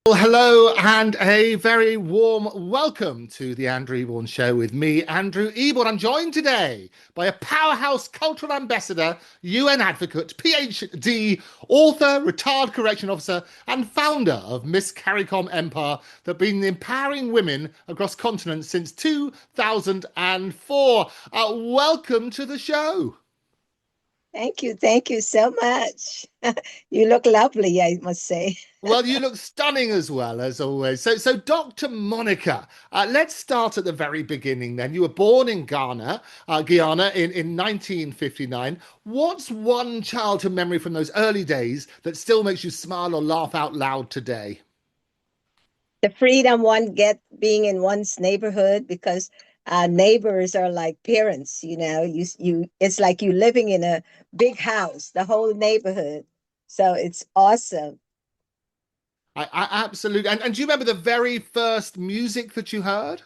Well, hello and a very warm welcome to the Andrew Eborn Show with me, Andrew Eborn. I'm joined today by a powerhouse cultural ambassador, UN advocate, PhD, author, retired correction officer, and founder of Miss CARICOM Empire that has been empowering women across continents since 2004. Welcome to the show. Thank you. Thank you so much. You look lovely, I must say. Well, you look stunning as well, as always. So, Dr. Monica, let's start at the very beginning then. You were born in Guyana in 1959. What's one childhood memory from those early days that still makes you smile or laugh out loud today? The freedom one get being in one's neighborhood because neighbors are like parents, it's like you living in a big house, the whole neighborhood. So it's awesome. I absolutely. And do you remember the very first music that you heard?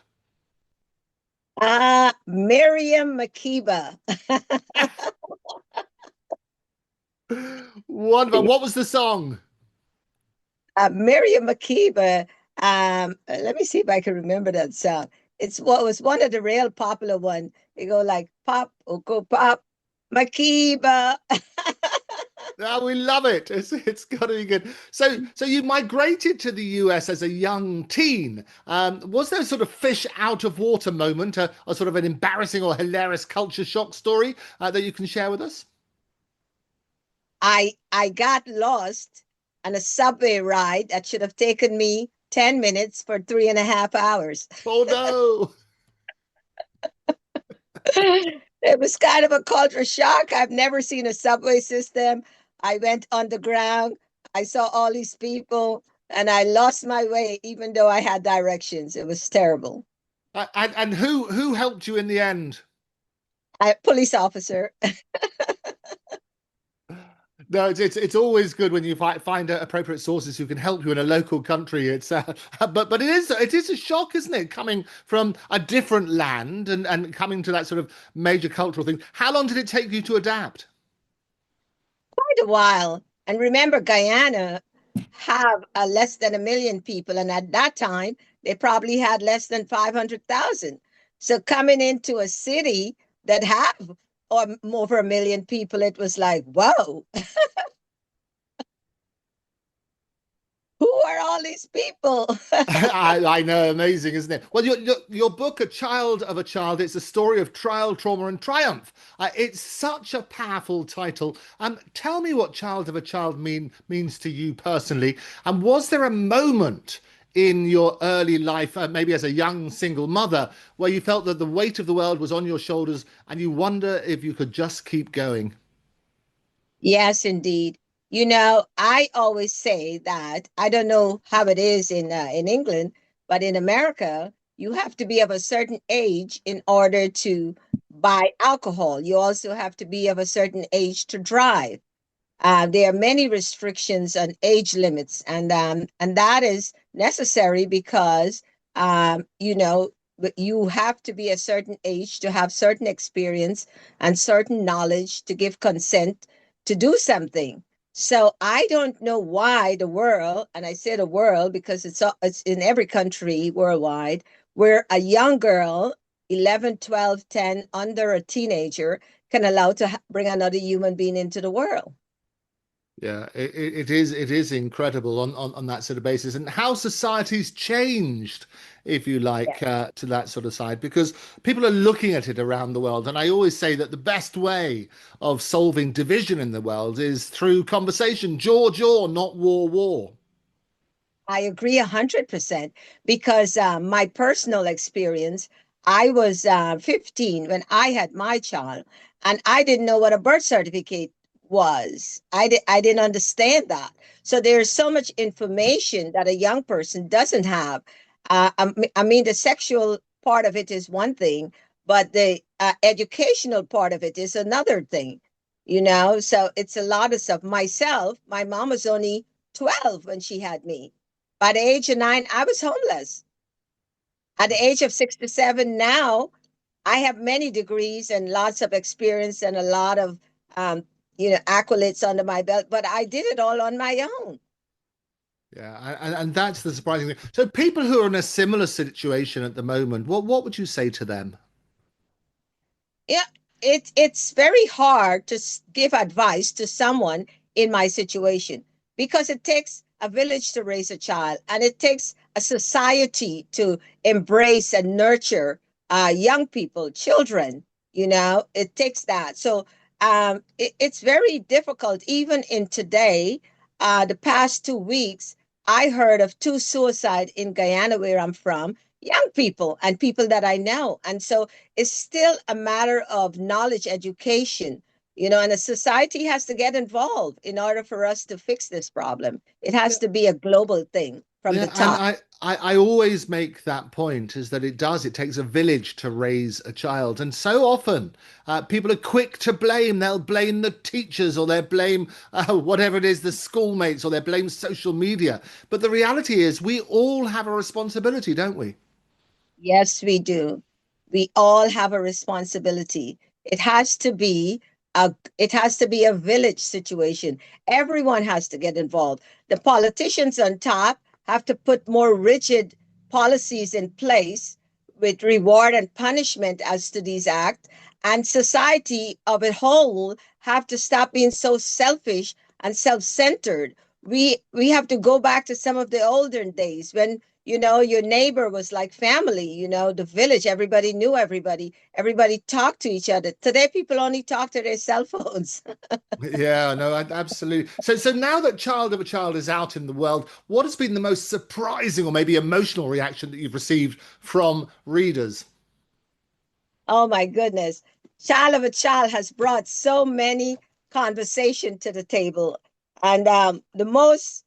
Miriam Makeba. Wonderful. What was the song? Miriam Makeba. Let me see if I can remember that song. It's what was one of the real popular one. They go like pop, go pop, Makeba. Oh, we love it. It's got to be good. So you migrated to the US as a young teen. Was there a sort of fish out of water moment, a sort of an embarrassing or hilarious culture shock story that you can share with us? I got lost on a subway ride that should have taken me 10 minutes for 3.5 hours. Oh no! It was kind of a culture shock. I've never seen a subway system. I went underground. I saw all these people and I lost my way, even though I had directions. It was terrible. And who helped you in the end? Police officer. No, it's always good when you find appropriate sources who can help you in a local country. It's but it is a shock, isn't it, coming from a different land and coming to that sort of major cultural thing. How long did it take you to adapt? Quite a while. And remember, Guyana have less than 1 million people, and at that time they probably had less than 500,000. So coming into a city that have or over 1 million people, it was like, whoa, who are all these people? I know, amazing, isn't it? Well, your book, A Child of a Child, it's a story of trial, trauma, and triumph. It's such a powerful title. Tell me what Child of a Child means to you personally, and was there a moment in your early life, maybe as a young single mother, where you felt that the weight of the world was on your shoulders, and you wonder if you could just keep going? Yes, indeed. I always say that I don't know how it is in England, but in America, you have to be of a certain age in order to buy alcohol. You also have to be of a certain age to drive. There are many restrictions on age limits, and that is necessary because you have to be a certain age to have certain experience and certain knowledge to give consent to do something. So I don't know why the world, and I say the world because it's in every country worldwide, where a young girl, 11, 12, 10, under a teenager, can allow to bring another human being into the world. Yeah, it is incredible on that sort of basis, and how society's changed, if you like, to that sort of side, because people are looking at it around the world. And I always say that the best way of solving division in the world is through conversation, jaw jaw, not war war. I agree 100% because my personal experience, I was 15 when I had my child, and I didn't know what a birth certificate was. I didn't understand that. So there's so much information that a young person doesn't have. I mean, the sexual part of it is one thing, but the educational part of it is another thing, So it's a lot of stuff. Myself, my mom was only 12 when she had me. By the age of 9, I was homeless. At the age of 67 now, I have many degrees and lots of experience and a lot of, accolades under my belt, but I did it all on my own. Yeah, and that's the surprising thing. So people who are in a similar situation at the moment, what would you say to them? Yeah, it's very hard to give advice to someone in my situation because it takes a village to raise a child, and it takes a society to embrace and nurture young people, children. It takes that. So it's very difficult. Even in today, the past 2 weeks, I heard of two suicides in Guyana, where I'm from, young people and people that I know. And so it's still a matter of knowledge education, and a society has to get involved in order for us to fix this problem. It has to be a global thing from the Yeah, and top. I always make that point is that it takes a village to raise a child. And so often people are quick to blame. They'll blame the teachers or they'll blame whatever it is, the schoolmates, or they'll blame social media. But the reality is we all have a responsibility, don't we? Yes, we do. We all have a responsibility. It has to be a village situation. Everyone has to get involved. The politicians on top have to put more rigid policies in place with reward and punishment as to these acts, and society of a whole have to stop being so selfish and self-centered. We have to go back to some of the olden days when your neighbor was like family, the village, everybody knew everybody, everybody talked to each other. Today people only talk to their cell phones. Yeah, no, absolutely. So now that Child of a Child is out in the world, what has been the most surprising or maybe emotional reaction that you've received from readers? Oh my goodness. Child of a Child has brought so many conversation to the table. And the most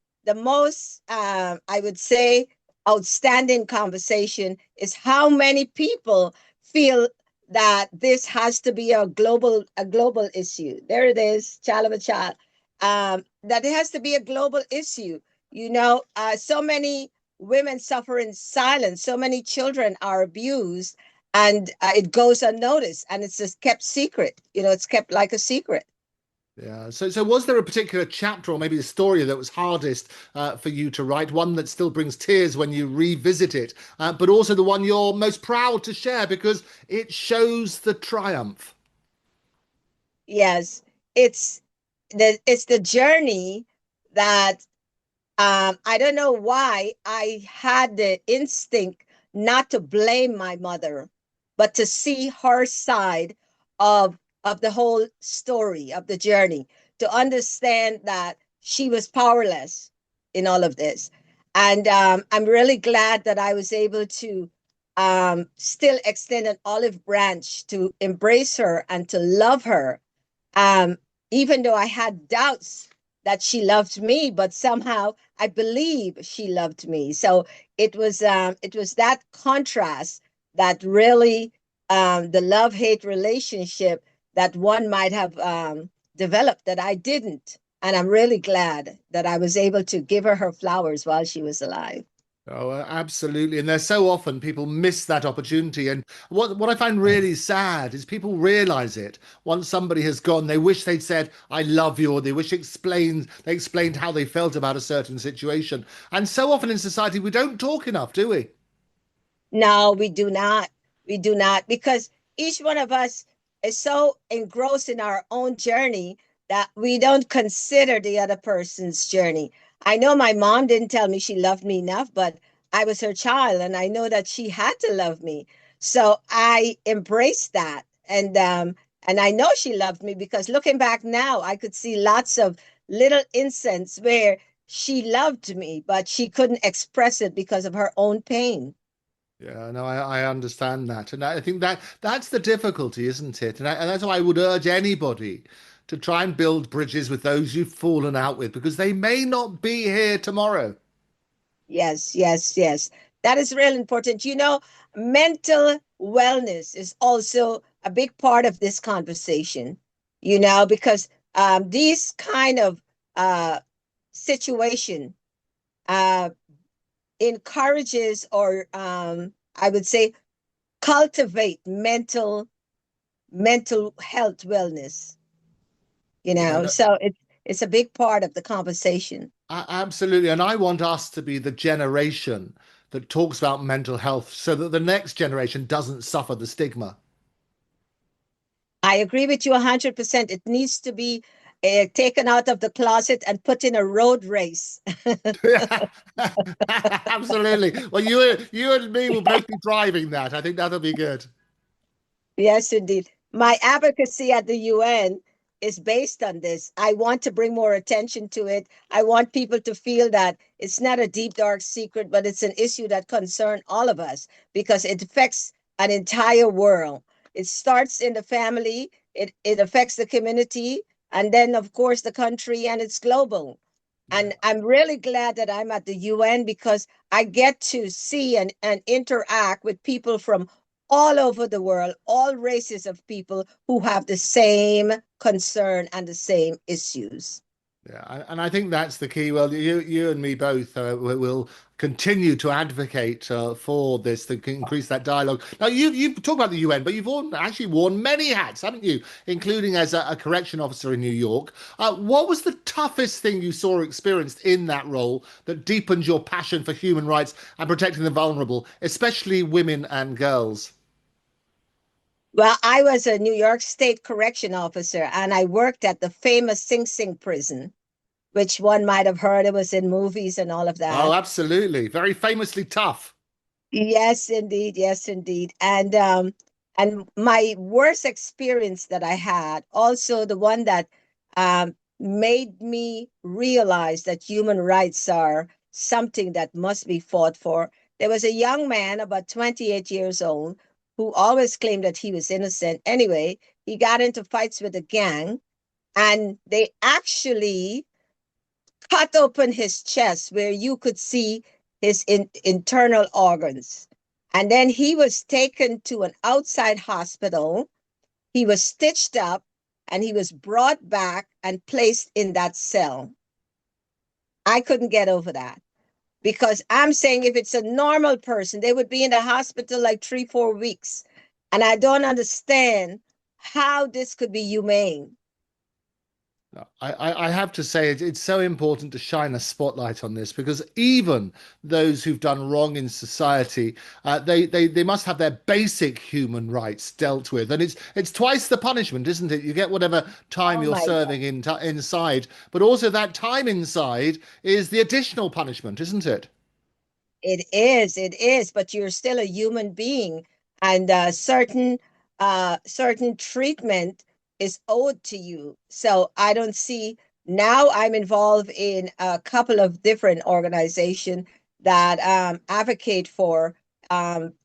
I would say outstanding conversation is how many people feel that this has to be a global issue. There it is, Child of a Child. That it has to be a global issue. So many women suffer in silence, so many children are abused, and it goes unnoticed, and it's just kept secret. It's kept like a secret. Yeah. So was there a particular chapter or maybe a story that was hardest for you to write, one that still brings tears when you revisit it, but also the one you're most proud to share because it shows the triumph? Yes, it's the journey that I don't know why I had the instinct not to blame my mother, but to see her side of the whole story of the journey, to understand that she was powerless in all of this. And I'm really glad that I was able to still extend an olive branch to embrace her and to love her, um, even though I had doubts that she loved me, but somehow I believe she loved me. So it was that contrast that really, the love hate relationship that one might have developed that I didn't. And I'm really glad that I was able to give her her flowers while she was alive. Oh, absolutely. And there's so often people miss that opportunity. And what I find really sad is people realize it once somebody has gone. They wish they'd said, I love you, or they explained how they felt about a certain situation. And so often in society, we don't talk enough, do we? No, we do not. We do not, because each one of us is so engrossed in our own journey that we don't consider the other person's journey. I know my mom didn't tell me she loved me enough, but I was her child, and I know that she had to love me. So I embraced that, and I know she loved me because looking back now, I could see lots of little instances where she loved me, but she couldn't express it because of her own pain. Yeah, no, I understand that. And I think that's the difficulty, isn't it? And that's why I would urge anybody to try and build bridges with those you've fallen out with because they may not be here tomorrow. Yes, yes, yes. That is real important. Mental wellness is also a big part of this conversation, because these kind of situation uh, encourages, or I would say cultivate mental health wellness, Yeah, no, so it's a big part of the conversation. Absolutely. And I want us to be the generation that talks about mental health so that the next generation doesn't suffer the stigma. I agree with you 100%. It needs to be taken out of the closet and put in a road race. Absolutely. Well, you and me will both be driving that. I think that'll be good. Yes, indeed. My advocacy at the UN is based on this. I want to bring more attention to it. I want people to feel that it's not a deep, dark secret, but it's an issue that concerns all of us because it affects an entire world. It starts in the family, it affects the community, and then, of course, the country, and it's global. Yeah. And I'm really glad that I'm at the UN because I get to see and interact with people from all over the world, all races of people who have the same concern and the same issues. Yeah, and I think that's the key. Well, you and me both will continue to advocate for this to increase that dialogue. Now, you talk about the UN, but you've actually worn many hats, haven't you? Including as a correction officer in New York. What was the toughest thing you saw or experienced in that role that deepened your passion for human rights and protecting the vulnerable, especially women and girls? Well, I was a New York State correction officer and I worked at the famous Sing Sing prison, which one might have heard it was in movies and all of Oh, that. absolutely. Very famously tough. Yes, indeed. Yes, indeed. And my worst experience that I had, also the one that made me realize that human rights are something that must be fought for. There was a young man, about 28 years old, who always claimed that he was innocent. Anyway, he got into fights with a gang, and they actually cut open his chest where you could see his internal organs. And then he was taken to an outside hospital. He was stitched up and he was brought back and placed in that cell. I couldn't get over that because I'm saying if it's a normal person, they would be in the hospital like 3, 4 weeks. And I don't understand how this could be humane. I have to say it's so important to shine a spotlight on this because even those who've done wrong in society, they must have their basic human rights dealt with, and it's twice the punishment, isn't it? You get whatever time Oh you're my serving inside, but also that time inside is the additional punishment, isn't it? It is, but you're still a human being, and certain treatment is owed to you. So I don't see now. I'm involved in a couple of different organizations that advocate for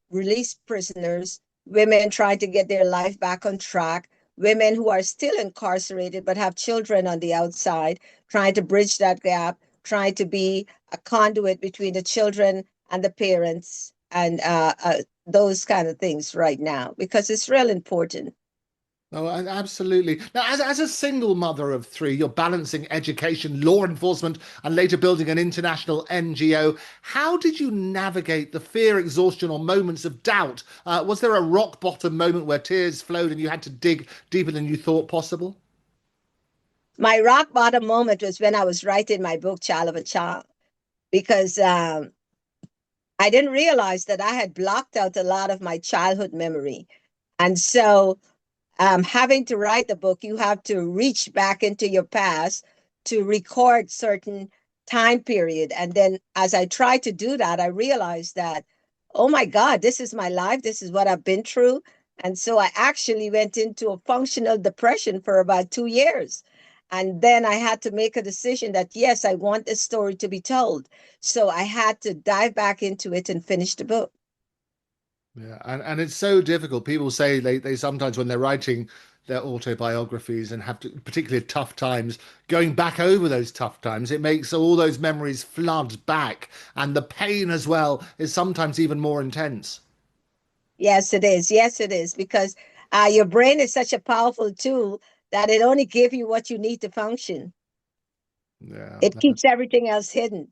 released prisoners, women trying to get their life back on track, women who are still incarcerated but have children on the outside, trying to bridge that gap, trying to be a conduit between the children and the parents and those kind of things right now because it's real important. Oh, absolutely. Now, as a single mother of three, you're balancing education, law enforcement, and later building an international NGO. How did you navigate the fear, exhaustion, or moments of doubt? Was there a rock bottom moment where tears flowed and you had to dig deeper than you thought possible? My rock bottom moment was when I was writing my book, Child of a Child, because I didn't realize that I had blocked out a lot of my childhood memory. And so having to write the book, you have to reach back into your past to record certain time period. And then as I tried to do that, I realized that, oh my God, this is my life. This is what I've been through. And so I actually went into a functional depression for about 2 years. And then I had to make a decision that, yes, I want this story to be told. So I had to dive back into it and finish the book. Yeah, and it's so difficult. People say they sometimes when they're writing their autobiographies and have to, particularly tough times, going back over those tough times, it makes all those memories flood back, and the pain as well is sometimes even more intense. Yes, it is. Yes, it is. Because your brain is such a powerful tool that it only gives you what you need to function. Yeah. It keeps everything else hidden.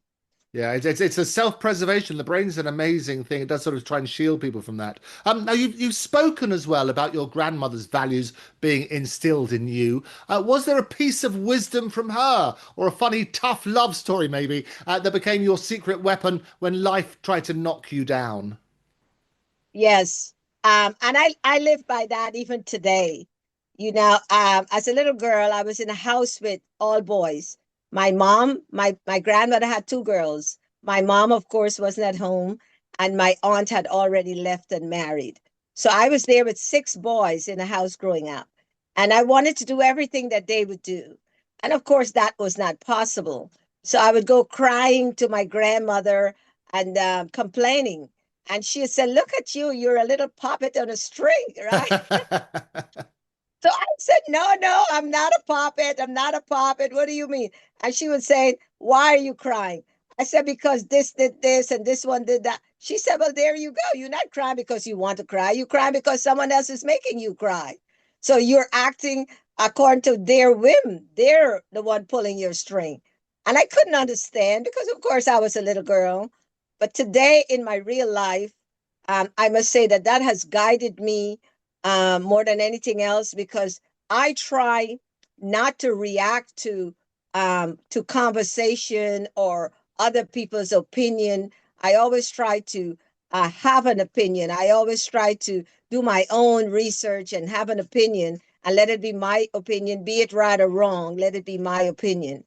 Yeah, it's a self-preservation. The brain's an amazing thing. It does sort of try and shield people from that. Now you've spoken as well about your grandmother's values being instilled in you. Was there a piece of wisdom from her, or a funny, tough love story maybe, that became your secret weapon when life tried to knock you down? Yes. And I live by that even today. As a little girl, I was in a house with all boys. My grandmother had two girls. My mom, of course, wasn't at home, and my aunt had already left and married. So I was there with six boys in a house growing up. And I wanted to do everything that they would do. And of course, that was not possible. So I would go crying to my grandmother and complaining, and she said, "Look at you, you're a little puppet on a string," right? So I said, "No, no, I'm not a puppet. I'm not a puppet. What do you mean?" And she would say, "Why are you crying?" I said, "Because this did this and this one did that." She said, "Well, there you go. You're not crying because you want to cry. You cry because someone else is making you cry. So you're acting according to their whim. They're the one pulling your string." And I couldn't understand because, of course, I was a little girl. But today in my real life, I must say that that has guided me more than anything else, because I try not to react to conversation or other people's opinion. I always try to have an opinion. I always try to do my own research and have an opinion, and let it be my opinion, be it right or wrong. Let it be my opinion.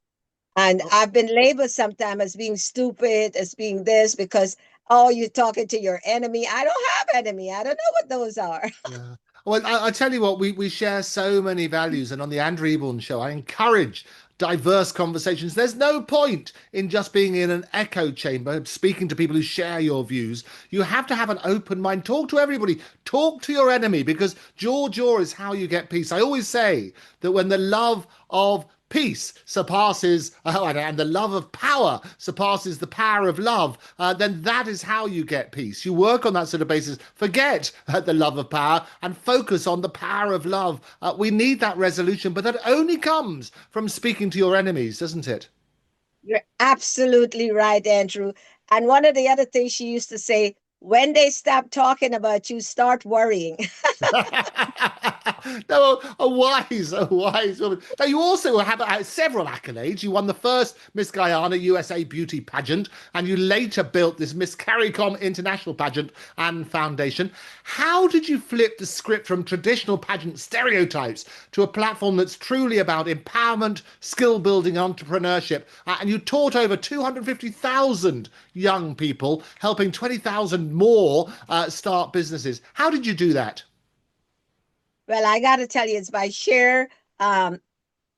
And I've been labeled sometimes as being stupid, as being this, because, oh, you're talking to your enemy. I don't have enemy. I don't know what those are. Yeah. Well, I tell you what, we share so many values, and on the Andrew Eborn Show, I encourage diverse conversations. There's no point in just being in an echo chamber, speaking to people who share your views. You have to have an open mind. Talk to everybody. Talk to your enemy, because jaw is how you get peace. I always say that when the love of peace surpasses and the love of power surpasses the power of love, then that is how you get peace. You work on that sort of basis. Forget the love of power and focus on the power of love. We need that resolution, but that only comes from speaking to your enemies, doesn't it? You're absolutely right, Andrew. And one of the other things she used to say, when they stop talking about you, start worrying. No, a wise woman. Now, you also have several accolades. You won the first Miss Guyana USA Beauty pageant, and you later built this Miss CARICOM International pageant and foundation. How did you flip the script from traditional pageant stereotypes to a platform that's truly about empowerment, skill building, entrepreneurship? And you taught over 250,000 young people, helping 20,000 more start businesses. How did you do that? Well, I got to tell you, it's by sheer um,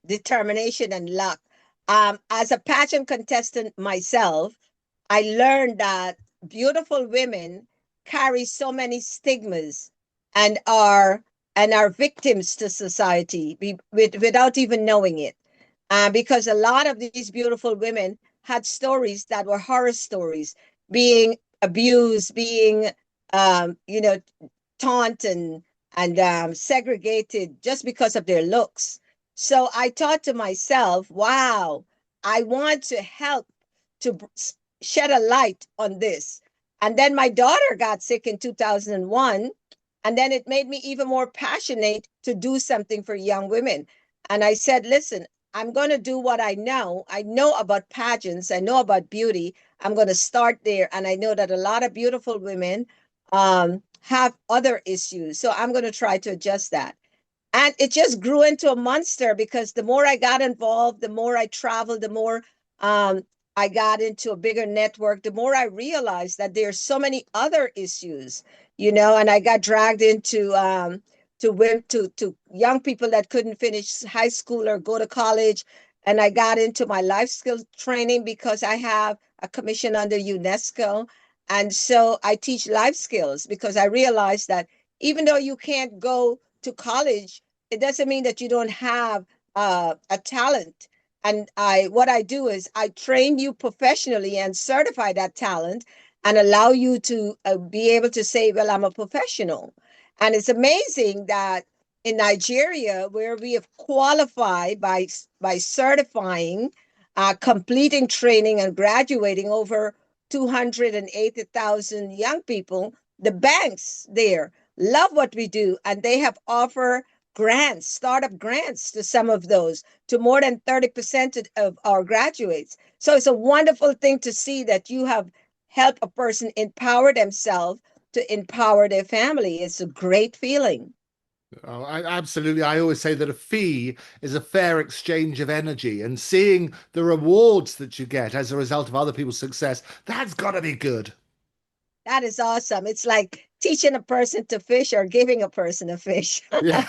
determination and luck. As a pageant contestant myself, I learned that beautiful women carry so many stigmas and are victims to society without even knowing it. Because a lot of these beautiful women had stories that were horror stories, being abused, being you know, taunted and segregated just because of their looks. So I thought to myself, wow, I want to help to shed a light on this. And then my daughter got sick in 2001. And then it made me even more passionate to do something for young women. And I said, listen, I'm going to do what I know. I know about pageants, I know about beauty. I'm going to start there. And I know that a lot of beautiful women have other issues. So I'm going to try to adjust that. And it just grew into a monster, because the more I got involved, the more I traveled, the more um, I got into a bigger network, the more I realized that there's so many other issues, and I got dragged into to young people that couldn't finish high school or go to college. And I got into my life skills training because I have a commission under UNESCO. And so I teach life skills, because I realized that even though you can't go to college, it doesn't mean that you don't have a talent. And what I do is I train you professionally and certify that talent, and allow you to be able to say, well, I'm a professional. And it's amazing that in Nigeria, where we have qualified by certifying completing training and graduating over 280,000 young people. The banks there love what we do, and they have offered grants, startup grants to some of those, to more than 30% of our graduates. So it's a wonderful thing to see that you have helped a person empower themselves to empower their family. It's a great feeling. Oh, absolutely. I always say that a fee is a fair exchange of energy, and seeing the rewards that you get as a result of other people's success, that's got to be good. That is awesome. It's like teaching a person to fish or giving a person a fish. Yeah,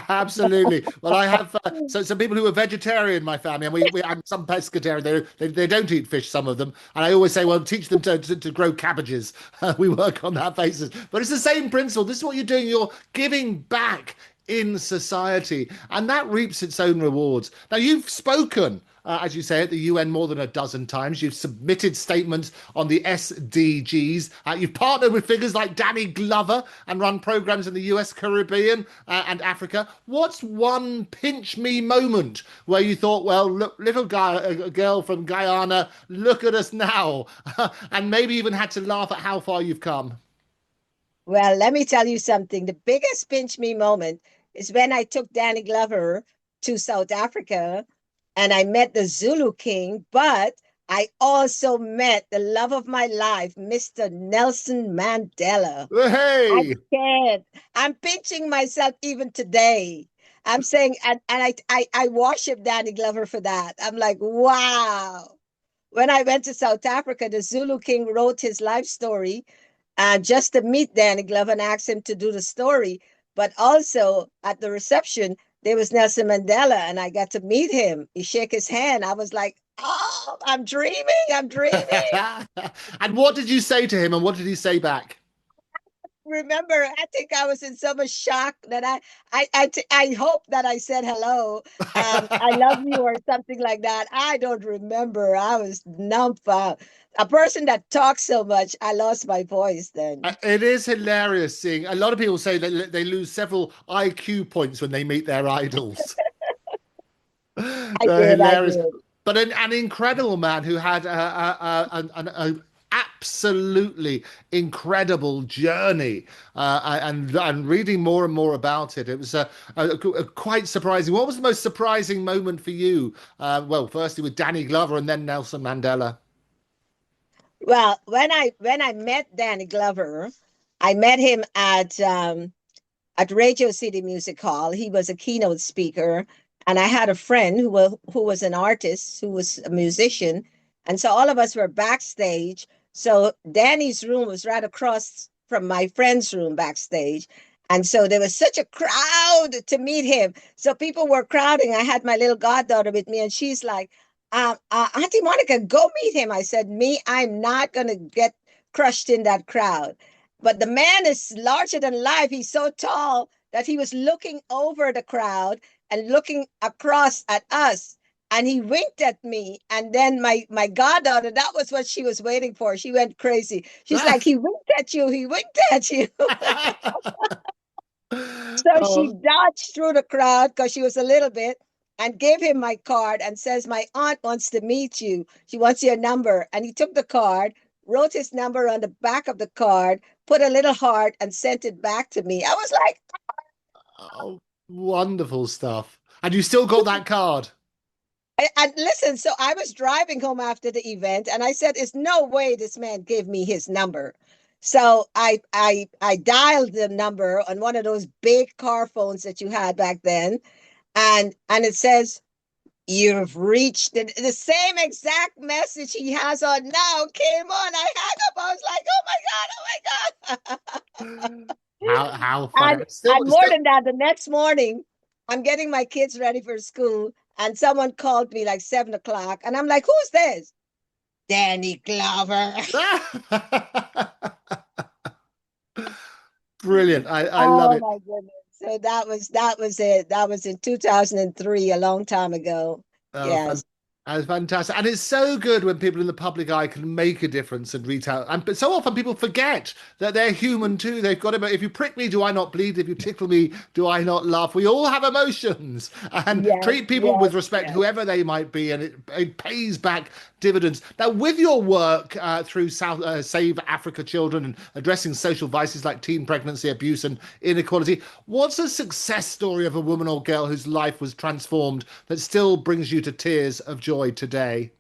absolutely. Well, I have some people who are vegetarian in my family, and I'm some pescatarian. They don't eat fish, some of them, and I always say, well, teach them to grow cabbages. We work on that basis, but it's the same principle. This is what you're doing. You're giving back in society, and that reaps its own rewards. Now, you've spoken. As you say, at the UN more than a dozen times. You've submitted statements on the SDGs. You've partnered with figures like Danny Glover and run programs in the US, Caribbean, and Africa. What's one pinch me moment where you thought, well, look, little guy, a girl from Guyana, look at us now, and maybe even had to laugh at how far you've come? Well, let me tell you something. The biggest pinch me moment is when I took Danny Glover to South Africa and I met the Zulu King, but I also met the love of my life, Mr. Nelson Mandela. I Hey! can't. I'm pinching myself even today. I'm saying, and I worship Danny Glover for that. I'm like, wow. When I went to South Africa, the Zulu King wrote his life story just to meet Danny Glover and ask him to do the story. But also at the reception, there was Nelson Mandela, and I got to meet him. He shook his hand. I was like, oh, I'm dreaming. I'm dreaming. And what did you say to him, and what did he say back? Remember, I think I was in so much shock that I hope that I said hello. I love you or something like that. I don't remember. I was numb. A person that talks so much, I lost my voice then. It is hilarious seeing a lot of people say that they lose several IQ points when they meet their idols. I did. I Hilarious, did. but an incredible man who had a absolutely incredible journey, and reading more and more about it, it was quite surprising. What was the most surprising moment for you? Well, firstly with Danny Glover and then Nelson Mandela. Well, when I met Danny Glover, I met him at Radio City Music Hall. He was a keynote speaker, and I had a friend who was an artist, who was a musician, and so all of us were backstage. So Danny's room was right across from my friend's room backstage. And so there was such a crowd to meet him. So people were crowding. I had my little goddaughter with me, and she's like, Auntie Monica, go meet him. I said, me, I'm not going to get crushed in that crowd. But the man is larger than life. He's so tall that he was looking over the crowd and looking across at us. And he winked at me. And then my goddaughter, that was what she was waiting for. She went crazy. She's like, he winked at you. He winked at you. So she Oh, dodged through the crowd because she was a little bit and gave him my card and says, my aunt wants to meet you. She wants your number. And he took the card, wrote his number on the back of the card, put a little heart, and sent it back to me. I was like, oh, wonderful stuff. And you still got that card. and listen, so I was driving home after the event and I said, there's no way this man gave me his number. So I dialed the number on one of those big car phones that you had back then, and it says, you've reached the same exact message he has on now came on. I hung up. I was like, oh my God, oh How my God. funny. And more than that, the next morning, I'm getting my kids ready for school, and someone called me like 7 o'clock, and I'm like, who's this? Danny Glover. Brilliant. I love Oh it. my goodness. So that was it. That was in 2003, a long time ago. Oh, Yes. That's fantastic. And it's so good when people in the public eye can make a difference and reach out. And but so often people forget that they're human too. They've got to, if you prick me, do I not bleed? If you tickle me, do I not laugh? We all have emotions and Yes, treat people yes, with respect, yes. whoever they might be. And it pays back dividends. Now, with your work through Save Africa Children and addressing social vices like teen pregnancy, abuse, and inequality, what's a success story of a woman or girl whose life was transformed that still brings you to tears of joy today?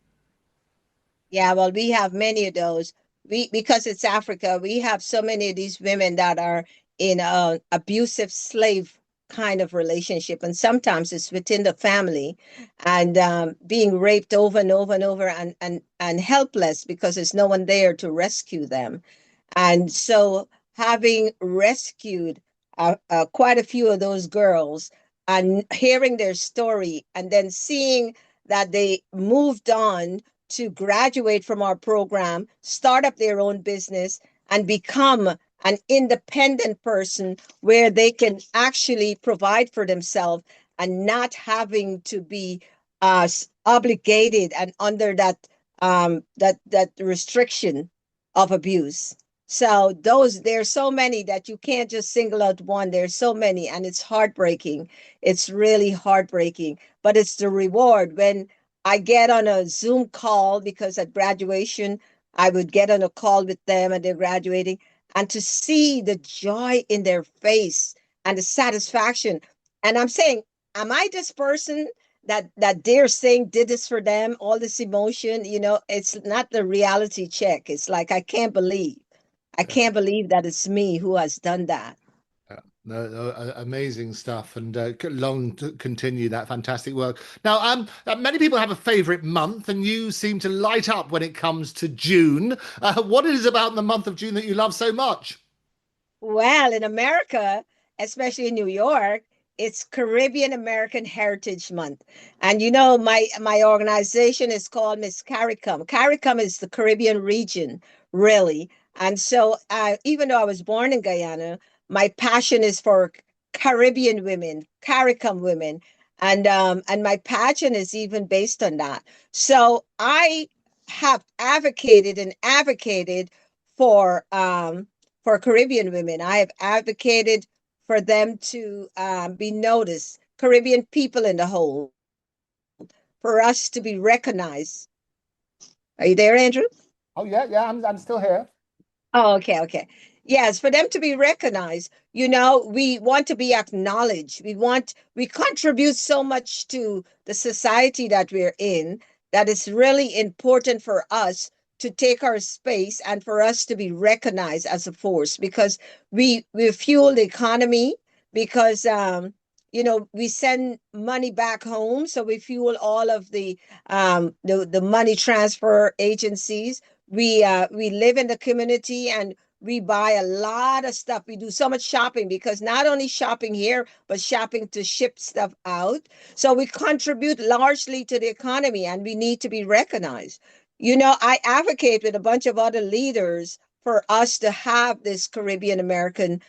Yeah, well, we have many of those. We because it's Africa, we have so many of these women that are in a abusive slave kind of relationship, and sometimes it's within the family, and being raped over and over and over, and helpless because there's no one there to rescue them. And so, having rescued quite a few of those girls and hearing their story, and then seeing that they moved on to graduate from our program, start up their own business, and become an independent person where they can actually provide for themselves and not having to be obligated and under that restriction of abuse. So there's so many that you can't just single out one. There's so many, and it's heartbreaking. It's really heartbreaking, but it's the reward when I get on a Zoom call, because at graduation I would get on a call with them and they're graduating, and to see the joy in their face and the satisfaction. And I'm saying, am I this person that they're saying did this for them, all this emotion? It's not the reality check. It's like I can't believe that it's me who has done that. No, no, amazing stuff, and long to continue that fantastic work. Now, many people have a favorite month, and you seem to light up when it comes to June. What is it about the month of June that you love so much? Well, in America, especially in New York, it's Caribbean American Heritage Month. And my organization is called Miss CARICOM. CARICOM is the Caribbean region, really. And so even though I was born in Guyana, my passion is for Caribbean women, CARICOM women. And my passion is even based on that. So I have advocated and advocated for for Caribbean women. I have advocated for them to be noticed, Caribbean people in the whole, for us to be recognized. Are you there, Andrew? Oh yeah, yeah, I'm still here. Oh, okay, okay. Yes, for them to be recognized, we want to be acknowledged. We contribute so much to the society that we're in that it's really important for us to take our space and for us to be recognized as a force, because we fuel the economy, because we send money back home, so we fuel all of the money transfer agencies. We live in the community, and we buy a lot of stuff. We do so much shopping, because not only shopping here, but shopping to ship stuff out. So we contribute largely to the economy, and we need to be recognized. I advocate with a bunch of other leaders for us to have this Caribbean American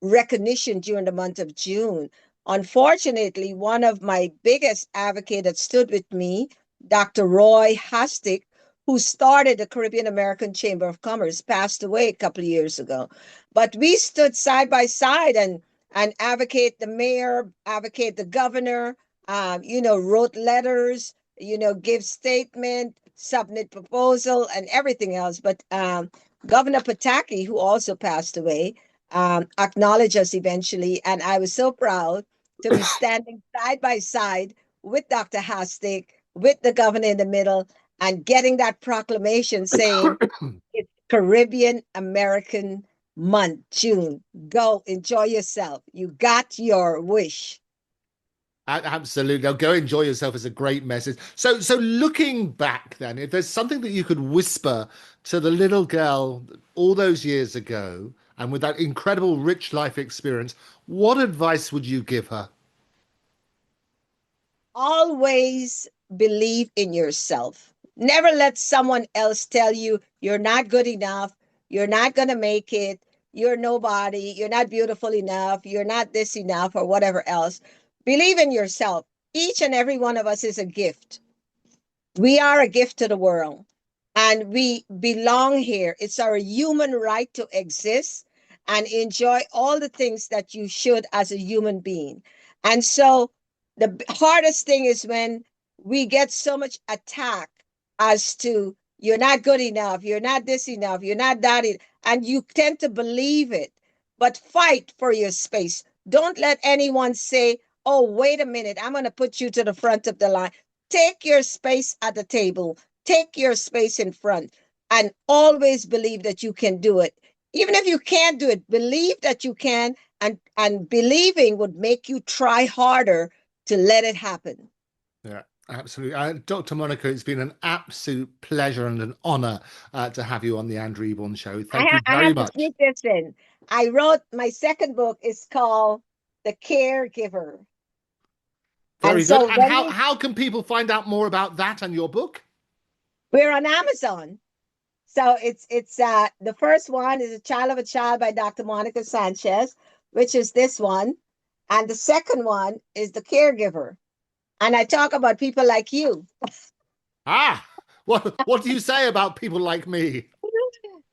recognition during the month of June. Unfortunately, one of my biggest advocates that stood with me, Dr. Roy Hastic, who started the Caribbean American Chamber of Commerce, passed away a couple of years ago. But we stood side by side and advocate the mayor, advocate the governor, wrote letters, give statement, submit proposal, and everything else. But Governor Pataki, who also passed away, acknowledged us eventually, and I was so proud to be standing side by side with Dr. Hastic, with the governor in the middle, and getting that proclamation saying it's Caribbean American Month, June. Go enjoy yourself. You got your wish. Absolutely. Now go enjoy yourself is a great message. So looking back then, if there's something that you could whisper to the little girl all those years ago, and with that incredible rich life experience, what advice would you give her? Always believe in yourself. Never let someone else tell you you're not good enough, you're not going to make it, you're nobody, you're not beautiful enough, you're not this enough, or whatever else. Believe in yourself. Each and every one of us is a gift. We are a gift to the world and we belong here. It's our human right to exist and enjoy all the things that you should as a human being. And so the hardest thing is when we get so much attack as to you're not good enough, you're not this enough, you're not that, and you tend to believe it. But fight for your space. Don't let anyone say, oh, wait a minute, I'm going to put you to the front of the line. Take your space at the table, take your space in front, and always believe that you can do it. Even if you can't do it, believe that you can, and believing would make you try harder to let it happen. Yeah, absolutely. Dr. Monica, it's been an absolute pleasure and an honor to have you on the Andrew Eborn Show. Thank you I very have to much. sneak this in. I wrote my second book is called The Caregiver. And Very good. so And how can people find out more about that and your book? we're on Amazon. So it's the first one is A Child of a Child by Dr. Monica Sanchez, which is this one. And the second one is The Caregiver. And I talk about people like you. Ah, what do you say about people like me?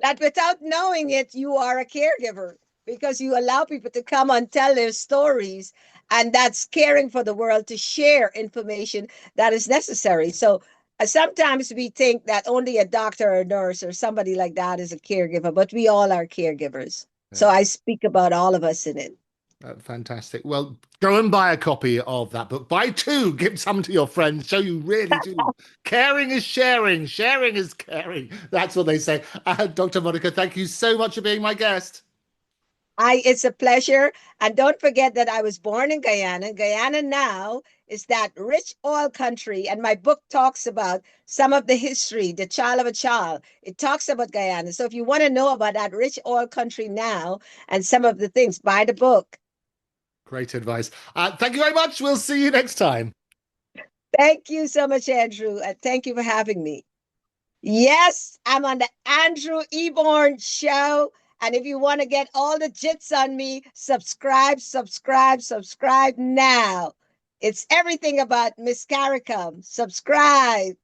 That without knowing it, you are a caregiver because you allow people to come and tell their stories. And that's caring for the world to share information that is necessary. So sometimes we think that only a doctor or a nurse or somebody like that is a caregiver, but we all are caregivers. So Yeah. I speak about all of us in it. Fantastic. Well, go and buy a copy of that book. Buy two, give some to your friends. So you really do. Caring is sharing, sharing is caring. That's what they say. Dr. Monica, thank you so much for being my guest. It's a pleasure. And don't forget that I was born in Guyana. Guyana now is that rich oil country. And my book talks about some of the history, The Child of a Child. It talks about Guyana. So if you want to know about that rich oil country now and some of the things, buy the book. Great advice. Thank you very much. We'll see you next time. Thank you so much, Andrew. And thank you for having me. Yes, I'm on the Andrew Eborn Show. And if you want to get all the jits on me, subscribe, subscribe, subscribe now. It's everything about Miss Caricom. Subscribe.